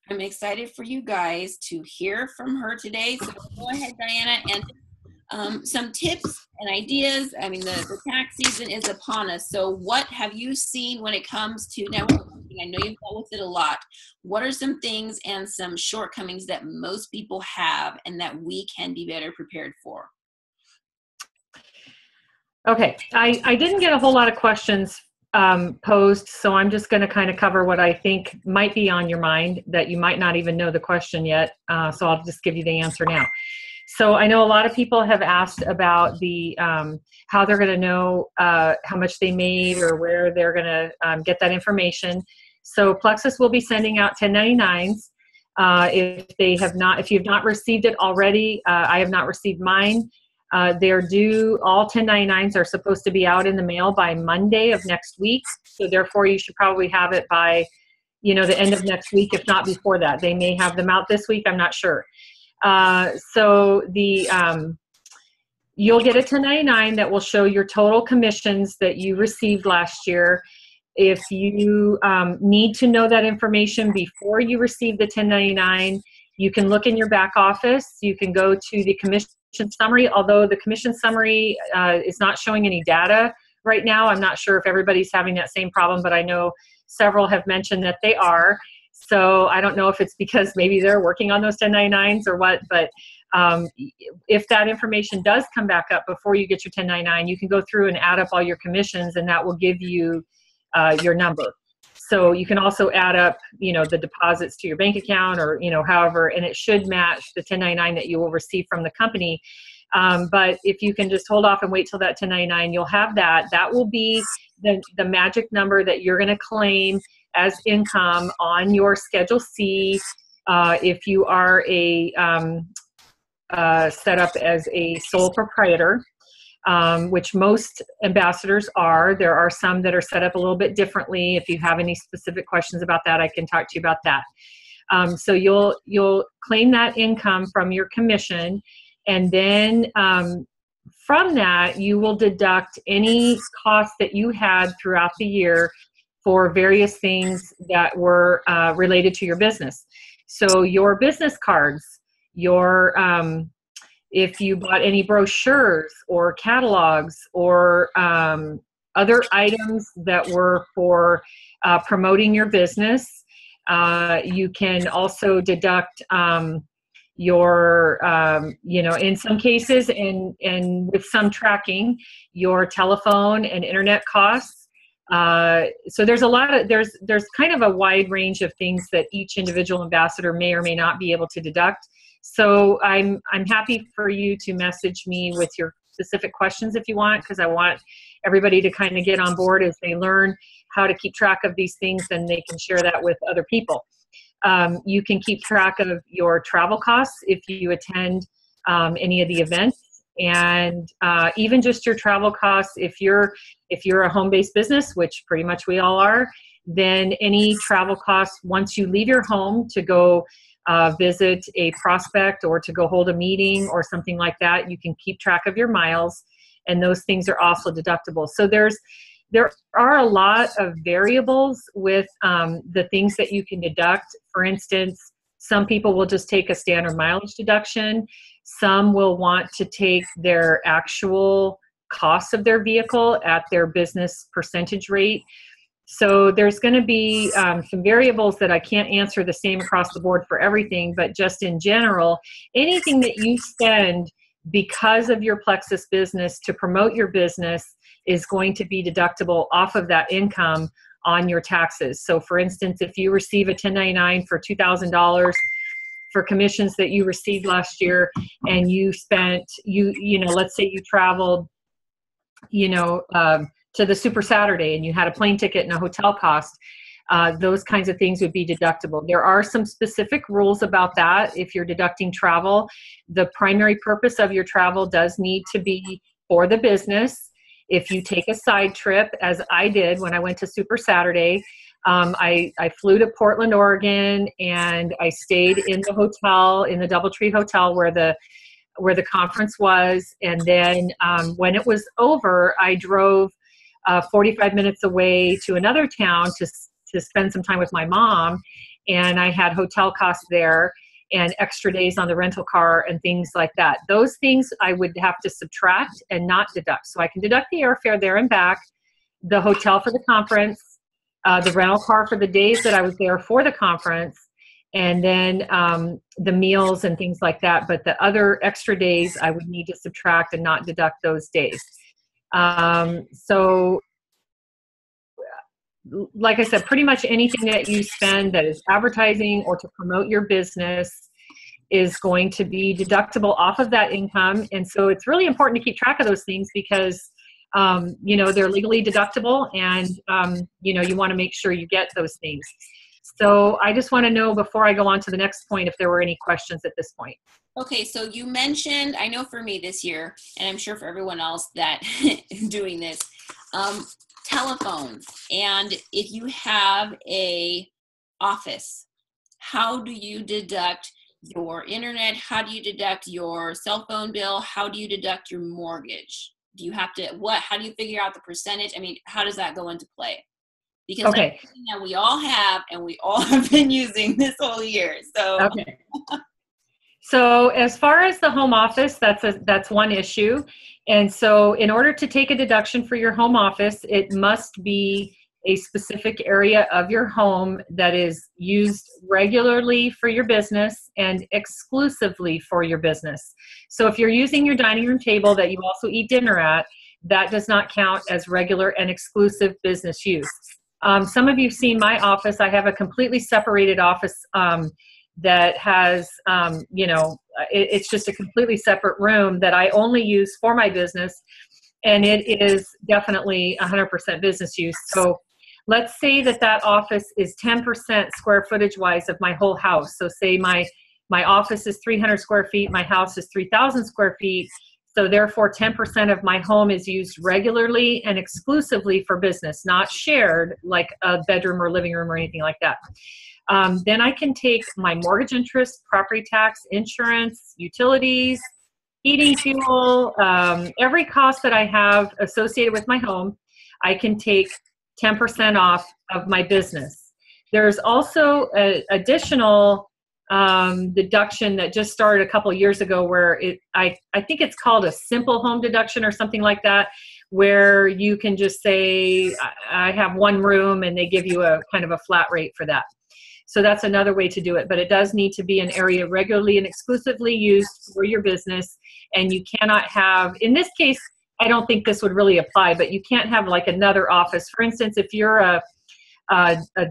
I'm excited for you guys to hear from her today. So go ahead, Diana, and some tips and ideas. I mean, the tax season is upon us. So what have you seen when it comes to network marketing? I know you've dealt with it a lot. What are some things and some shortcomings that most people have and that we can be better prepared for? Okay, I didn't get a whole lot of questions posed, so I'm just going to kind of cover what I think might be on your mind that you might not even know the question yet. So I'll just give you the answer now. So I know a lot of people have asked about the how they're going to know how much they made or where they're going to get that information. So Plexus will be sending out 1099s. If you've not received it already, I have not received mine. They're due, all 1099s are supposed to be out in the mail by Monday of next week. So therefore you should probably have it by, the end of next week, if not before that. They may have them out this week, I'm not sure. You'll get a 1099 that will show your total commissions that you received last year. If you need to know that information before you receive the 1099, you can look in your back office. You can go to the commission summary, although the commission summary is not showing any data right now. I'm not sure if everybody's having that same problem, but I know several have mentioned that they are. So I don't know if it's because maybe they're working on those 1099s or what, but if that information does come back up before you get your 1099, you can go through and add up all your commissions, and that will give you your number. So you can also add up, the deposits to your bank account or, however, and it should match the 1099 that you will receive from the company. But if you can just hold off and wait till that 1099, you'll have that. That will be the magic number that you're going to claim as income on your Schedule C. If you are set up as a sole proprietor, which most ambassadors are. There are some that are set up a little bit differently. If you have any specific questions about that, I can talk to you about that. So you'll claim that income from your commission, and then from that, you will deduct any costs that you had throughout the year for various things that were related to your business. So your business cards, your if you bought any brochures or catalogs or other items that were for promoting your business, you can also deduct your, in some cases and with some tracking, your telephone and internet costs. So there's there's kind of a wide range of things that each individual ambassador may or may not be able to deduct. So I'm happy for you to message me with your specific questions if you want, because I want everybody to kind of get on board as they learn how to keep track of these things, and they can share that with other people. You can keep track of your travel costs if you attend any of the events, and even just your travel costs if you're a home-based business, which pretty much we all are. Then any travel costs once you leave your home to go visit a prospect or to go hold a meeting or something like that, you can keep track of your miles, and those things are also deductible. So there are a lot of variables with the things that you can deduct. For instance, some people will just take a standard mileage deduction. Some will want to take their actual cost of their vehicle at their business percentage rate. So there's going to be some variables that I can't answer the same across the board for everything, but just in general, anything that you spend because of your Plexus business to promote your business is going to be deductible off of that income on your taxes. So for instance, if you receive a 1099 for $2,000 for commissions that you received last year, and you spent, let's say you traveled, to the Super Saturday and you had a plane ticket and a hotel cost, those kinds of things would be deductible. There are some specific rules about that. If you're deducting travel, the primary purpose of your travel does need to be for the business. If you take a side trip, as I did when I went to Super Saturday, I flew to Portland, Oregon, and I stayed in the hotel, in the DoubleTree Hotel where the conference was. And then when it was over, I drove 45 minutes away to another town to spend some time with my mom. and I had hotel costs there and extra days on the rental car and things like that. Those things I would have to subtract and not deduct. So I can deduct the airfare there and back, the hotel for the conference, the rental car for the days that I was there for the conference, and then the meals and things like that. But the other extra days I would need to subtract and not deduct those days. So like I said, pretty much anything that you spend that is advertising or to promote your business is going to be deductible off of that income. And so it's really important to keep track of those things because, you know, they're legally deductible and, you know, you want to make sure you get those things. So I just want to know before I go on to the next point, if there were any questions at this point. Okay, so you mentioned, I know for me this year, and I'm sure for everyone else that doing this, telephones. And if you have a office, how do you deduct your internet? How do you deduct your cell phone bill? How do you deduct your mortgage? Do you have to, how do you figure out the percentage? I mean, how does that go into play? Because okay, that's something that we all have and we all have been using this whole year. So okay. So as far as the home office, that's one issue. And so in order to take a deduction for your home office, it must be a specific area of your home that is used regularly for your business and exclusively for your business. So if you're using your dining room table that you also eat dinner at, that does not count as regular and exclusive business use. Some of you have seen my office. I have a completely separated office that has, you know, it's just a completely separate room that I only use for my business. And it is definitely 100% business use. So let's say that that office is 10% square footage wise of my whole house. So say my office is 300 square feet, my house is 3,000 square feet. So therefore 10% of my home is used regularly and exclusively for business, not shared like a bedroom or living room or anything like that. Then I can take my mortgage interest, property tax, insurance, utilities, heating, fuel, every cost that I have associated with my home, I can take 10% off of my business. There's also an additional deduction that just started a couple of years ago where I think it's called a simple home deduction or something like that, where you can just say, I have one room and they give you a kind of a flat rate for that. So that's another way to do it, but it does need to be an area regularly and exclusively used for your business. And you cannot have, in this case, I don't think this would really apply, but you can't have like another office. For instance, if you're a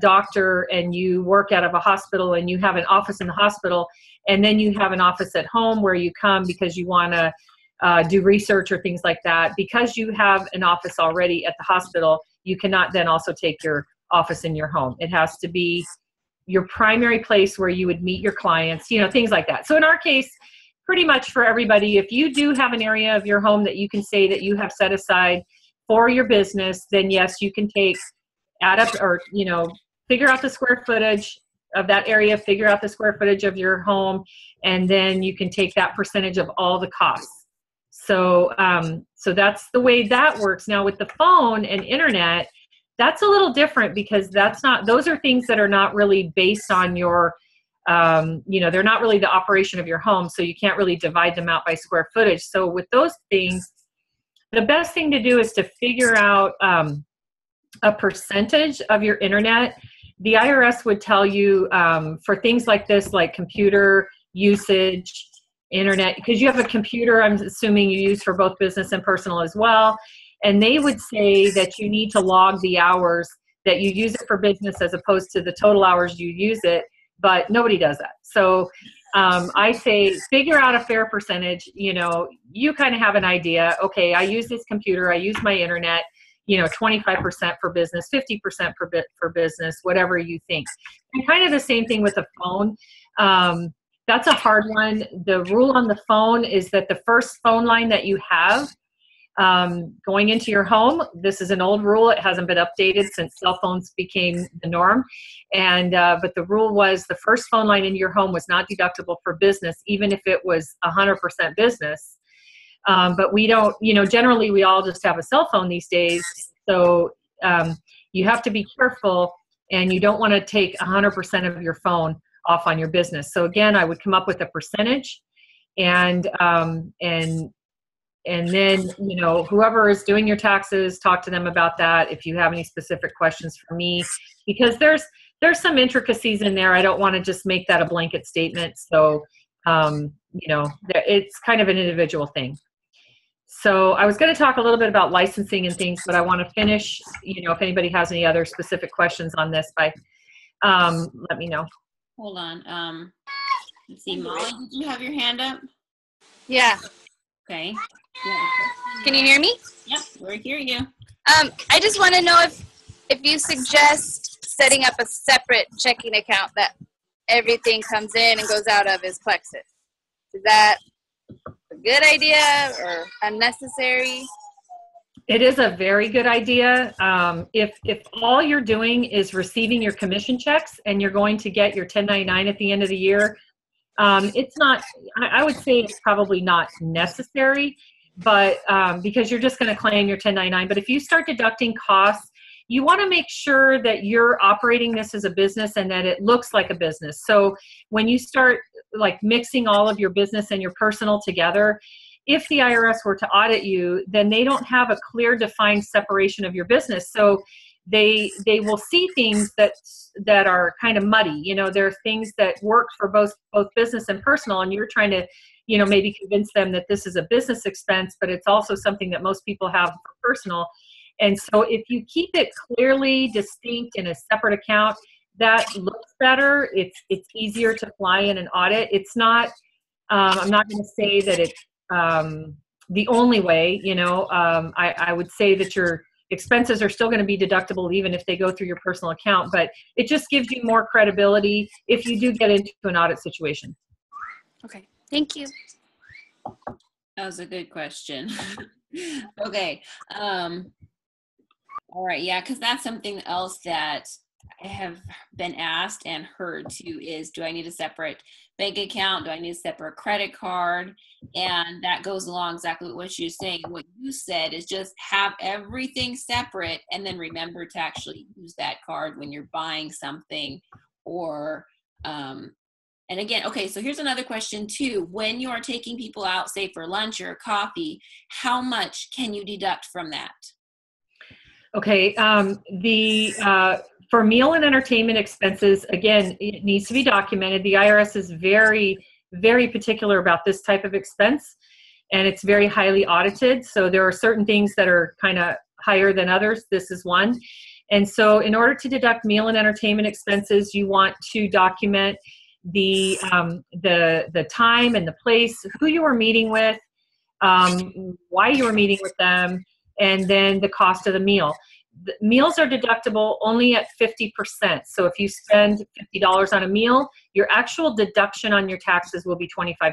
doctor and you work out of a hospital and you have an office in the hospital, and then you have an office at home where you come because you want to do research or things like that, because you have an office already at the hospital, you cannot then also take your office in your home. It has to be your primary place where you would meet your clients, you know, things like that. So in our case, pretty much for everybody, if you do have an area of your home that you can say that you have set aside for your business, then yes, you can add up or, you know, figure out the square footage of that area, figure out the square footage of your home, and then you can take that percentage of all the costs. So, so that's the way that works. Now with the phone and internet, that's a little different because those are things that are not really based on your, you know, they're not really the operation of your home. So you can't really divide them out by square footage. So with those things, the best thing to do is to figure out a percentage of your internet. The IRS would tell you for things like this, like computer usage, internet, because you have a computer, I'm assuming you use for both business and personal as well. And they would say that you need to log the hours that you use it for business as opposed to the total hours you use it, but nobody does that. So I say figure out a fair percentage. You know, you kind of have an idea. Okay, I use this computer, I use my internet, you know, 25% for business, 50% for business, whatever you think. And kind of the same thing with the phone. That's a hard one. The rule on the phone is that the first phone line that you have going into your home, this is an old rule. It hasn't been updated since cell phones became the norm. And but the rule was the first phone line in your home was not deductible for business, even if it was 100% business. But we don't, you know, generally we all just have a cell phone these days. So you have to be careful and you don't want to take 100% of your phone off on your business. So again, I would come up with a percentage, and then, you know, whoever is doing your taxes, talk to them about that if you have any specific questions for me, because there's some intricacies in there. I don't want to just make that a blanket statement. So, you know, it's kind of an individual thing. So I was going to talk a little bit about licensing and things, but I want to finish, you know, if anybody has any other specific questions on this, let me know. Hold on. Let's see, Molly, did you have your hand up? Yeah. Okay. Can you hear me? Yep, we hear you. I just want to know if you suggest setting up a separate checking account that everything comes in and goes out of as Plexus. Is that a good idea or unnecessary? It is a very good idea. If all you're doing is receiving your commission checks and you're going to get your 1099 at the end of the year, it's not, I would say it's probably not necessary, but because you're just going to claim your 1099. But if you start deducting costs, you want to make sure that you're operating this as a business and that it looks like a business. So when you start like mixing all of your business and your personal together, if the IRS were to audit you, then they don't have a clear defined separation of your business. So they will see things that are kind of muddy. You know, there are things that work for both business and personal, and you're trying to, you know, maybe convince them that this is a business expense, but it's also something that most people have for personal. And so if you keep it clearly distinct in a separate account, that looks better. It's easier to fly in an audit. It's not, I'm not going to say that it's the only way, you know. I would say that your expenses are still going to be deductible even if they go through your personal account, but it just gives you more credibility if you do get into an audit situation. Okay, thank you. That was a good question. Okay. All right. Yeah, because that's something else that I have been asked and heard too is, do I need a separate bank account? Do I need a separate credit card? And that goes along exactly with what you're saying. What you said is just have everything separate and then remember to actually use that card when you're buying something or, and again, okay, so here's another question too. When you are taking people out, say for lunch or coffee, how much can you deduct from that? Okay, for meal and entertainment expenses, again, it needs to be documented. The IRS is very, very particular about this type of expense, and it's very highly audited. So there are certain things that are kind of higher than others. This is one. And so in order to deduct meal and entertainment expenses, you want to document the time and the place, who you were meeting with, why you were meeting with them, and then the cost of the meal. The meals are deductible only at 50%. So if you spend $50 on a meal, your actual deduction on your taxes will be $25.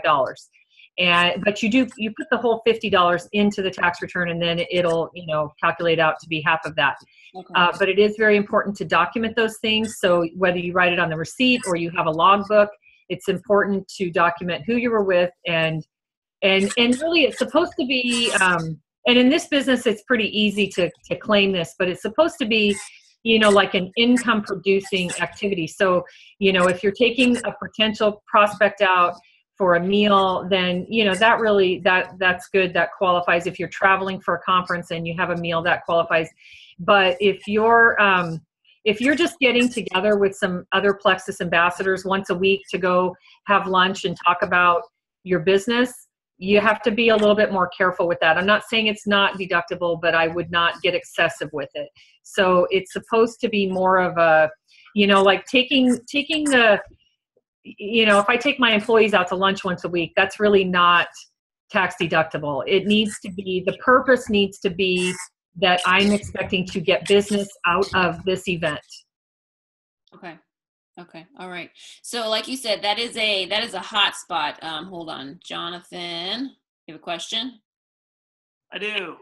But you put the whole $50 into the tax return, and then it'll, you know, calculate out to be half of that. Okay. But it is very important to document those things. So whether you write it on the receipt or you have a logbook, it's important to document who you were with, and really it's supposed to be, and in this business, it's pretty easy to claim this, but it's supposed to be, you know, like an income producing activity. So, you know, if you're taking a potential prospect out for a meal, then, you know, that really, that's good. That qualifies. If you're traveling for a conference and you have a meal, that qualifies. But if you're just getting together with some other Plexus ambassadors once a week to go have lunch and talk about your business, you have to be a little bit more careful with that. I'm not saying it's not deductible, but I would not get excessive with it. So it's supposed to be more of a, you know, like taking the, you know, if I take my employees out to lunch once a week, that's really not tax deductible. It needs to be, the purpose needs to be that I'm expecting to get business out of this event. Okay. Okay. All right. So like you said, that is a hot spot. Hold on, Jonathan, you have a question? I do.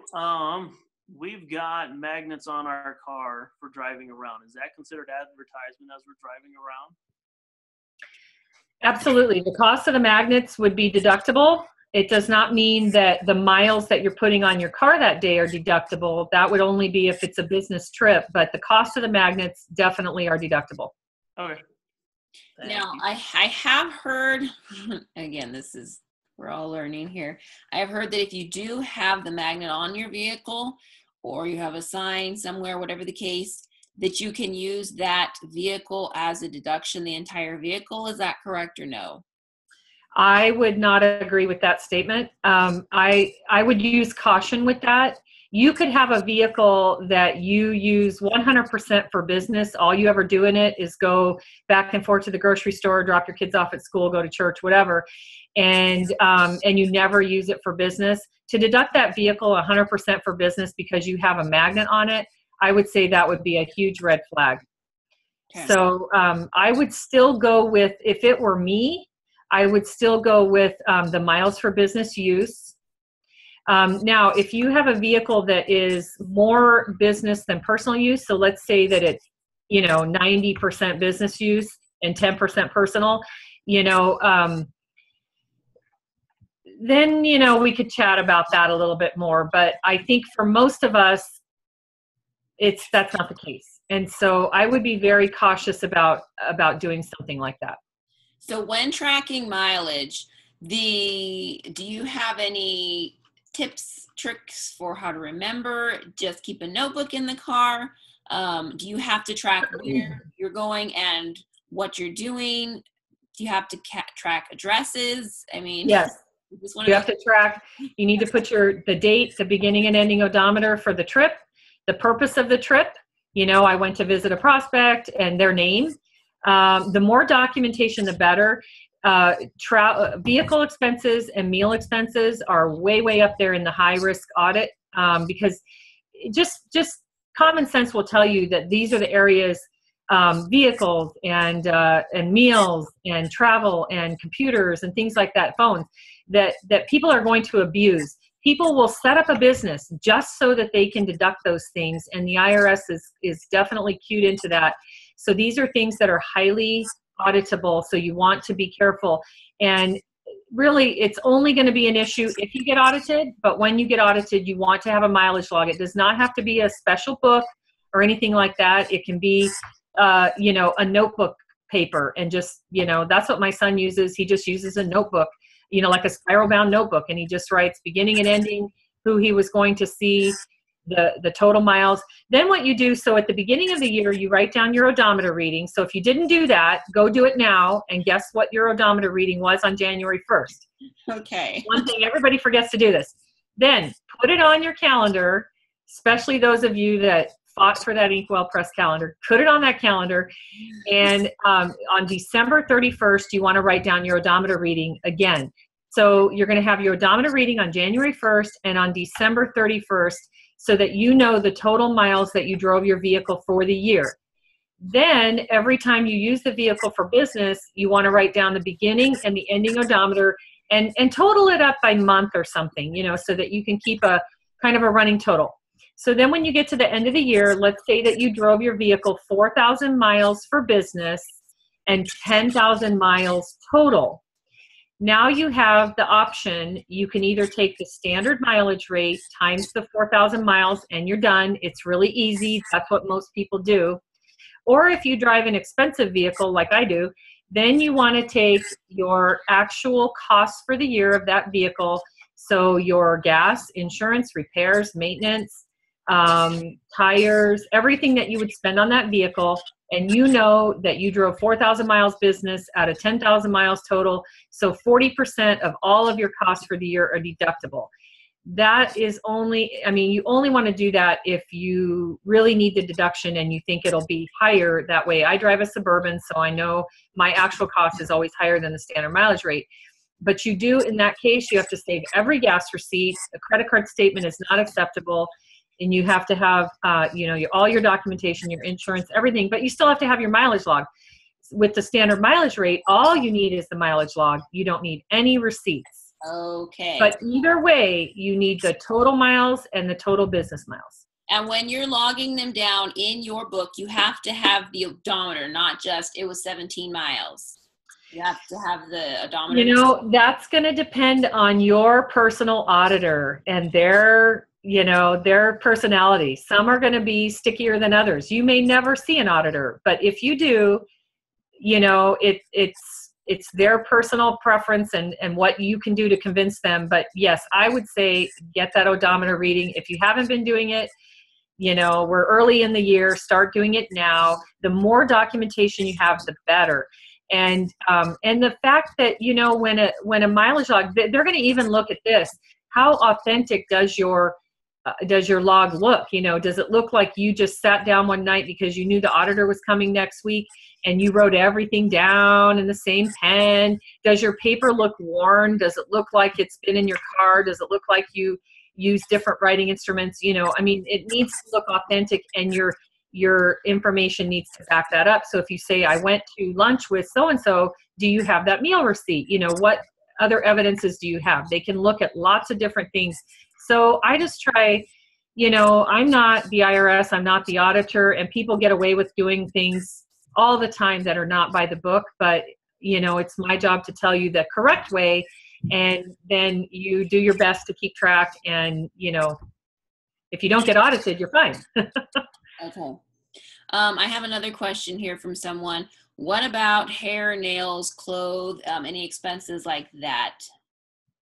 We've got magnets on our car for driving around. Is that considered advertisement as we're driving around? Absolutely. The cost of the magnets would be deductible. It does not mean that the miles that you're putting on your car that day are deductible. That would only be if it's a business trip, but the cost of the magnets definitely are deductible. Okay. Now, I have heard, again, we're all learning here. I have heard that if you do have the magnet on your vehicle, or you have a sign somewhere, whatever the case, that you can use that vehicle as a deduction, the entire vehicle. Is that correct or no? I would not agree with that statement. I would use caution with that. You could have a vehicle that you use 100% for business. All you ever do in it is go back and forth to the grocery store, drop your kids off at school, go to church, whatever, and you never use it for business. To deduct that vehicle 100% for business because you have a magnet on it, I would say that would be a huge red flag. Okay. So I would still go with, if it were me, I would still go with the miles for business use. Now, if you have a vehicle that is more business than personal use, so let's say that it's, 90% business use and 10% personal, then, we could chat about that a little bit more. But I think for most of us, that's not the case. And so I would be very cautious about doing something like that. So when tracking mileage, do you have any tips, tricks for how to remember? Just keep a notebook in the car? Do you have to track where you're going and what you're doing? Do you have to track addresses? I mean, yes. You have to track. You need to put the date, the beginning and ending odometer for the trip, the purpose of the trip. I went to visit a prospect and their name. The more documentation, the better. Vehicle expenses and meal expenses are way, way up there in the high risk audit because just common sense will tell you that these are the areas, vehicles and meals and travel and computers and things like that, phones, that people are going to abuse. People will set up a business just so that they can deduct those things, and the IRS is definitely cued into that. So these are things that are highly auditable, so you want to be careful. And really, it's only going to be an issue if you get audited, but when you get audited, you want to have a mileage log. It does not have to be a special book or anything like that. It can be, a notebook paper, and just, that's what my son uses. He just uses a notebook, like a spiral bound notebook, and he just writes beginning and ending, who he was going to see, the total miles. Then what you do, so at the beginning of the year, you write down your odometer reading. So if you didn't do that, go do it now and guess what your odometer reading was on January 1st. Okay. One thing, everybody forgets to do this. Then put it on your calendar, especially those of you that fought for that Inkwell Press calendar. Put it on that calendar. And on December 31st, you want to write down your odometer reading again. So you're going to have your odometer reading on January 1st and on December 31st, so that you know the total miles that you drove your vehicle for the year. Then every time you use the vehicle for business, you want to write down the beginning and the ending odometer and total it up by month or something, so that you can keep a kind of a running total. So then when you get to the end of the year, let's say that you drove your vehicle 4,000 miles for business and 10,000 miles total. Now you have the option, you can either take the standard mileage rate times the 4,000 miles and you're done. It's really easy. That's what most people do. Or if you drive an expensive vehicle like I do, then you want to take your actual costs for the year of that vehicle. So your gas, insurance, repairs, maintenance, tires, everything that you would spend on that vehicle, and you know that you drove 4,000 miles business out of 10,000 miles total, so 40% of all of your costs for the year are deductible. That is only, you only want to do that if you really need the deduction and you think it'll be higher that way. I drive a Suburban, so I know my actual cost is always higher than the standard mileage rate. But you do, in that case, you have to save every gas receipt. A credit card statement is not acceptable. And you have to have, all your documentation, your insurance, everything, but you still have to have your mileage log. With the standard mileage rate, all you need is the mileage log. You don't need any receipts. Okay. But either way, you need the total miles and the total business miles. And when you're logging them down in your book, you have to have the odometer, not just it was 17 miles. You have to have the odometer. You know, that's going to depend on your personal auditor and their, you know, their personality. Some are going to be stickier than others. You may never see an auditor, but if you do, you know, it's their personal preference and what you can do to convince them. But yes, I would say get that odometer reading. If you haven't been doing it, you know, we're early in the year, start doing it now. The more documentation you have, the better. And the fact that, you know, when a mileage log, they're going to even look at this. How authentic does your log look? You know, does it look like you just sat down one night because you knew the auditor was coming next week and you wrote everything down in the same pen? Does your paper look worn? Does it look like it's been in your car? Does it look like you use different writing instruments? You know, I mean, it needs to look authentic, and your information needs to back that up. So if you say, I went to lunch with so-and-so, do you have that meal receipt? You know, what other evidences do you have? They can look at lots of different things. So I just try, you know, I'm not the IRS, I'm not the auditor, and people get away with doing things all the time that are not by the book, but, you know, it's my job to tell you the correct way, and then you do your best to keep track, and, you know, if you don't get audited, you're fine. Okay. I have another question here from someone. What about hair, nails, clothes, any expenses like that?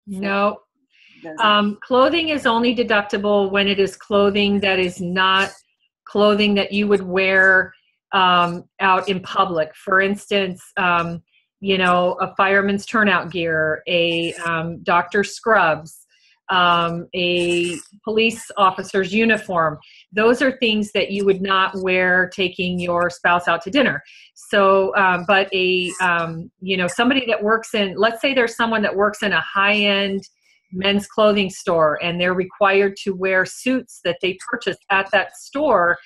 No. Clothing is only deductible when it is clothing that is not clothing that you would wear out in public. For instance, you know, a fireman's turnout gear, a doctor's scrubs, a police officer's uniform. Those are things that you would not wear taking your spouse out to dinner. So, but you know, somebody that works in, let's say there's someone that works in a high-end men's clothing store, and they're required to wear suits that they purchase at that store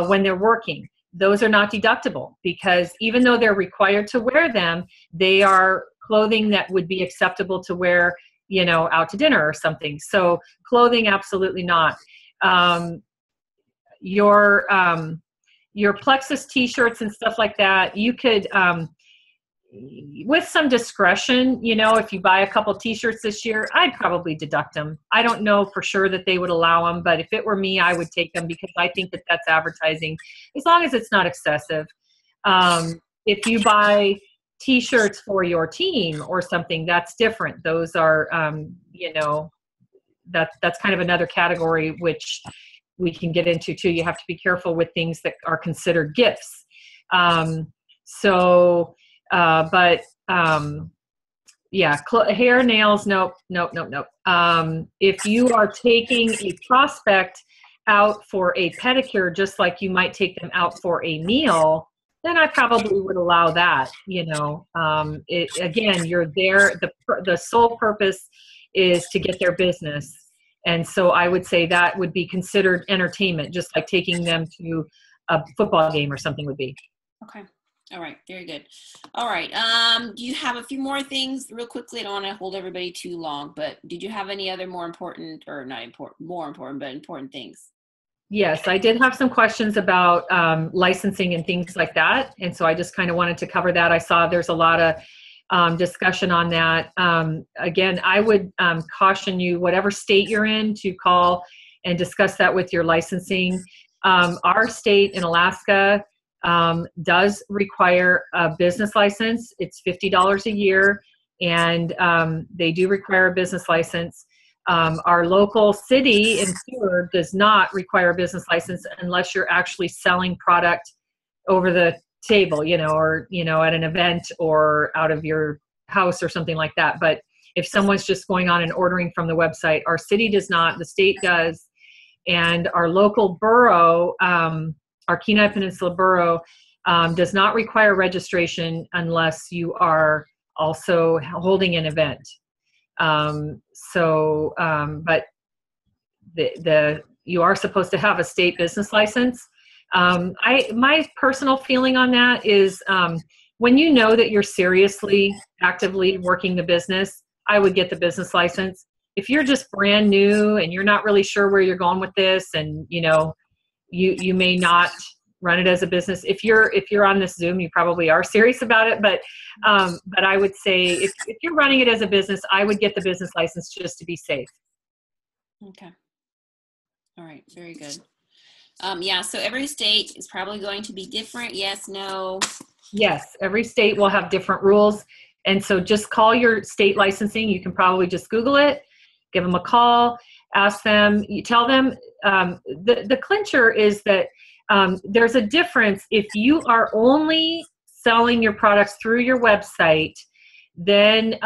when they're working. Those are not deductible, because even though they're required to wear them, they are clothing that would be acceptable to wear, you know, out to dinner or something. So clothing, absolutely not. Your Plexus t-shirts and stuff like that, you could, with some discretion, you know, if you buy a couple t-shirts this year, I'd probably deduct them. I don't know for sure that they would allow them, but if it were me, I would take them, because I think that that's advertising, as long as it's not excessive. If you buy t-shirts for your team or something, that's different. Those are, you know, that's kind of another category, which we can get into too. You have to be careful with things that are considered gifts. Yeah, hair, nails, nope. If you are taking a prospect out for a pedicure, just like you might take them out for a meal, then I probably would allow that. You know, again, you're there. The sole purpose is to get their business, and so I would say that would be considered entertainment, just like taking them to a football game or something would be. Okay. All right. Very good. All right. Do you have a few more things real quickly? I don't want to hold everybody too long, but did you have any other more important things? Yes, I did have some questions about licensing and things like that. And so I just kind of wanted to cover that. I saw there's a lot of discussion on that. Again, I would caution you, whatever state you're in, to call and discuss that with your licensing. Our state in Alaska does require a business license. It's $50 a year, and they do require a business license. Our local city in Seward does not require a business license unless you're actually selling product over the table, you know, or, you know, at an event or out of your house or something like that. But if someone's just going on and ordering from the website, our city does not, the state does. And our local borough, our Kenai Peninsula Borough, does not require registration unless you are also holding an event. But you are supposed to have a state business license. My personal feeling on that is when you know that you're seriously, actively working the business, I would get the business license. If you're just brand new and you're not really sure where you're going with this, and you know, you may not run it as a business. If you're on this Zoom, you probably are serious about it, but I would say if you're running it as a business, I would get the business license just to be safe. Okay. All right. Very good. Yeah. So every state is probably going to be different. Yes, no. Yes. Every state will have different rules. And so just call your state licensing. You can probably just Google it, give them a call, ask them, you tell them, the clincher is that there's a difference. If you are only selling your products through your website, then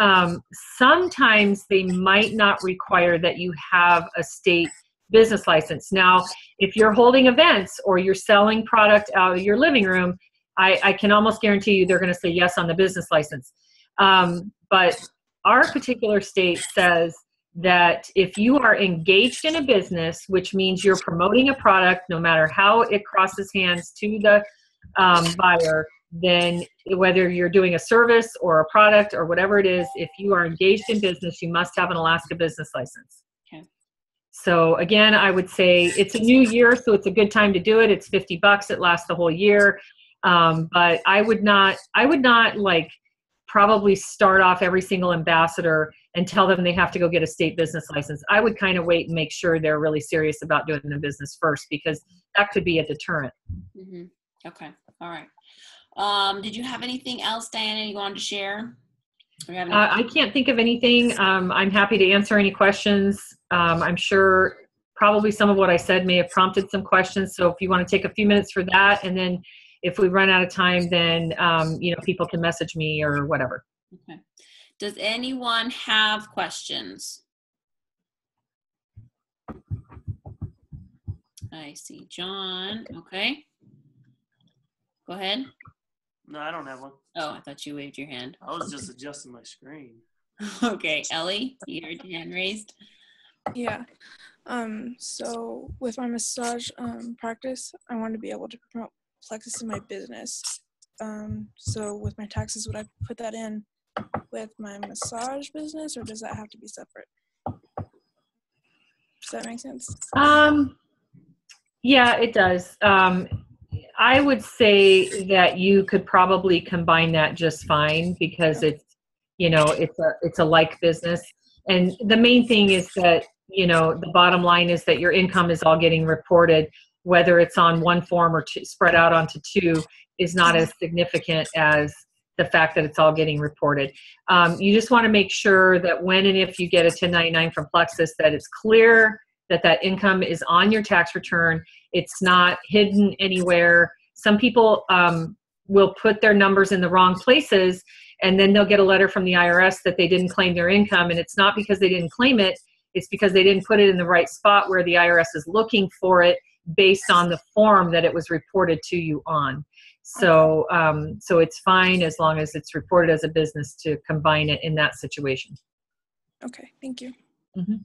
sometimes they might not require that you have a state business license. Now, if you're holding events or you're selling product out of your living room, I can almost guarantee you they're going to say yes on the business license. But our particular state says that if you are engaged in a business, which means you're promoting a product, no matter how it crosses hands to the buyer, then whether you're doing a service or a product or whatever it is, if you are engaged in business, you must have an Alaska business license. Okay. So again, I would say it's a new year, so it's a good time to do it. It's $50. It lasts the whole year. But I would not like probably start off every single ambassador and tell them they have to go get a state business license. I would kind of wait and make sure they're really serious about doing the business first, because that could be a deterrent. Mm-hmm. Okay. All right. Did you have anything else, Diana, you wanted to share? I can't think of anything. I'm happy to answer any questions. I'm sure probably some of what I said may have prompted some questions. So if you want to take a few minutes for that, and then if we run out of time, then people can message me or whatever. Okay. Does anyone have questions? I see John. Okay. Go ahead. No, I don't have one. Oh, I thought you waved your hand. I was just adjusting my screen. Okay, Ellie, your hand raised. Yeah. So with my massage practice, I want to be able to promote Plexus in my business. So with my taxes, would I put that in with my massage business, or does that have to be separate? Does that make sense? Yeah, it does. I would say that you could probably combine that just fine, because it's a like business. And the main thing is that, the bottom line is that your income is all getting reported, whether it's on one form or spread out onto two is not as significant as the fact that it's all getting reported. You just want to make sure that when and if you get a 1099 from Plexus, that it's clear that that income is on your tax return. It's not hidden anywhere. Some people will put their numbers in the wrong places, and then they'll get a letter from the IRS that they didn't claim their income. And it's not because they didn't claim it. It's because they didn't put it in the right spot where the IRS is looking for it based on the form that it was reported to you on. So, so it's fine as long as it's reported as a business to combine it in that situation. Okay, thank you. Mm-hmm.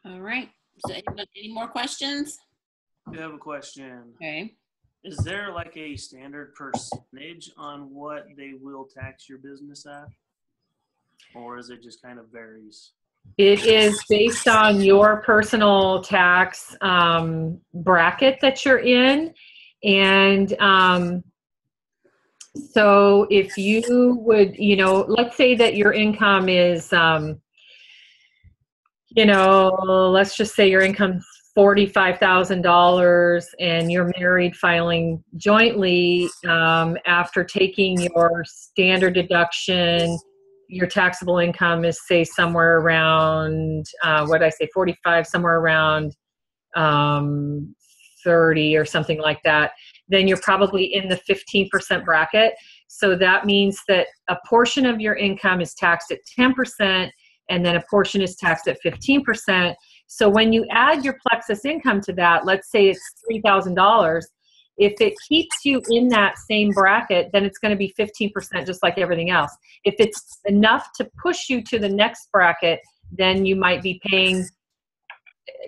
All right. So any more questions? I have a question. Okay. Is there like a standard percentage on what they will tax your business at? Or is it just kind of varies? It is based on your personal tax bracket that you're in. And so if you would, let's say that your income is, let's just say your income's $45,000 and you're married filing jointly, after taking your standard deduction, your taxable income is, say, somewhere around, 45, somewhere around 30 or something like that, then you're probably in the 15% bracket. So that means that a portion of your income is taxed at 10%, and then a portion is taxed at 15%. So when you add your Plexus income to that, let's say it's $3,000, if it keeps you in that same bracket, then it's going to be 15%, just like everything else. If it's enough to push you to the next bracket, then you might be paying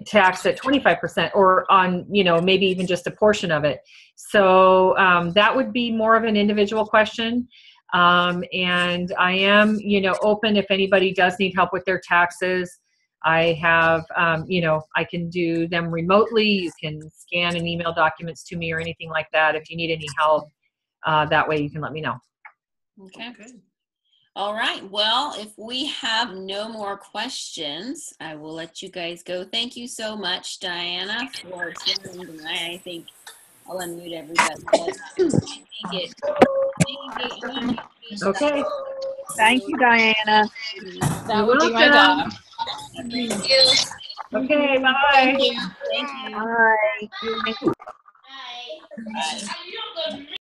tax at 25%, or on, maybe even just a portion of it. So that would be more of an individual question. And I am, open if anybody does need help with their taxes. I have, I can do them remotely. You can scan and email documents to me or anything like that. If you need any help, that way you can let me know. Okay. All right. Well, if we have no more questions, I will let you guys go. Thank you so much, Diana, for sharing tonight. I think I'll unmute everybody. Okay. Thank you, Diana. That would be my dog. Thank you. Okay, bye. Thank you. Thank you. Bye. Bye. Bye.